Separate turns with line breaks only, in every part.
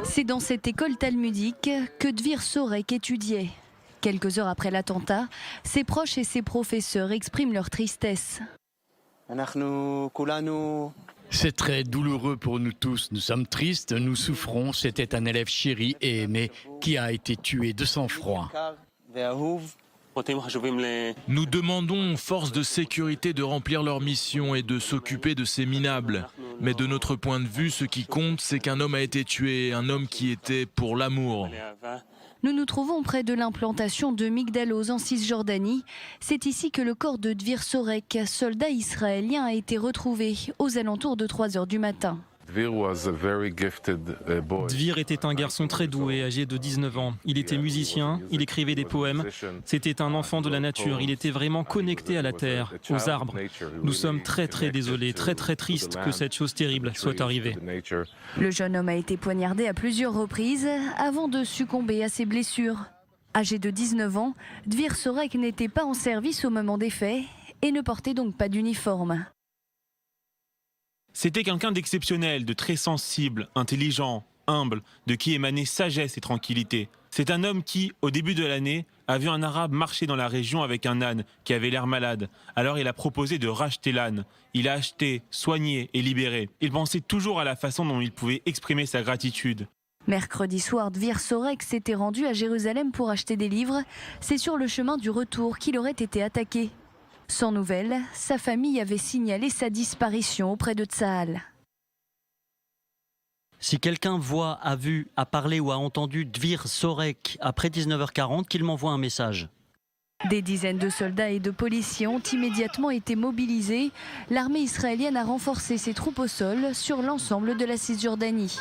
C'est dans cette école talmudique que Dvir Sorek étudiait. Quelques heures après l'attentat, ses proches et ses professeurs expriment leur tristesse.
C'est très douloureux pour nous tous. Nous sommes tristes, nous souffrons. C'était un élève chéri et aimé qui a été tué de sang-froid.
Nous demandons aux forces de sécurité de remplir leur mission et de s'occuper de ces minables. Mais de notre point de vue, ce qui compte, c'est qu'un homme a été tué, un homme qui était pour l'amour.
Nous nous trouvons près de l'implantation de Migdalos en Cisjordanie. C'est ici que le corps de Dvir Sorek, soldat israélien, a été retrouvé aux alentours de 3 heures du matin.
Dvir était un garçon très doué, âgé de 19 ans. Il était musicien, il écrivait des poèmes. C'était un enfant de la nature. Il était vraiment connecté à la terre, aux arbres. Nous sommes très désolés, très tristes que cette chose terrible soit arrivée.
Le jeune homme a été poignardé à plusieurs reprises avant de succomber à ses blessures. Âgé de 19 ans, Dvir Sorek n'était pas en service au moment des faits et ne portait donc pas d'uniforme.
C'était quelqu'un d'exceptionnel, de très sensible, intelligent, humble, de qui émanait sagesse et tranquillité. C'est un homme qui, au début de l'année, a vu un arabe marcher dans la région avec un âne qui avait l'air malade. Alors il a proposé de racheter l'âne. Il a acheté, soigné et libéré. Il pensait toujours à la façon dont il pouvait exprimer sa gratitude.
Mercredi soir, Dvir Sorek s'était rendu à Jérusalem pour acheter des livres. C'est sur le chemin du retour qu'il aurait été attaqué. Sans nouvelles, sa famille avait signalé sa disparition auprès de Tsahal.
Si quelqu'un voit, a vu, a parlé ou a entendu Dvir Sorek après 19h40, qu'il m'envoie un message.
Des dizaines de soldats et de policiers ont immédiatement été mobilisés. L'armée israélienne a renforcé ses troupes au sol sur l'ensemble de la Cisjordanie.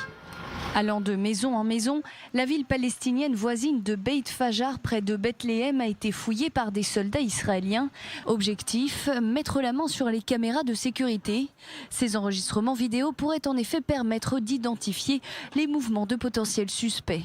Allant de maison en maison, la ville palestinienne voisine de Beit Fajar, près de Bethléem, a été fouillée par des soldats israéliens. Objectif, mettre la main sur les caméras de sécurité. Ces enregistrements vidéo pourraient en effet permettre d'identifier les mouvements de potentiels suspects.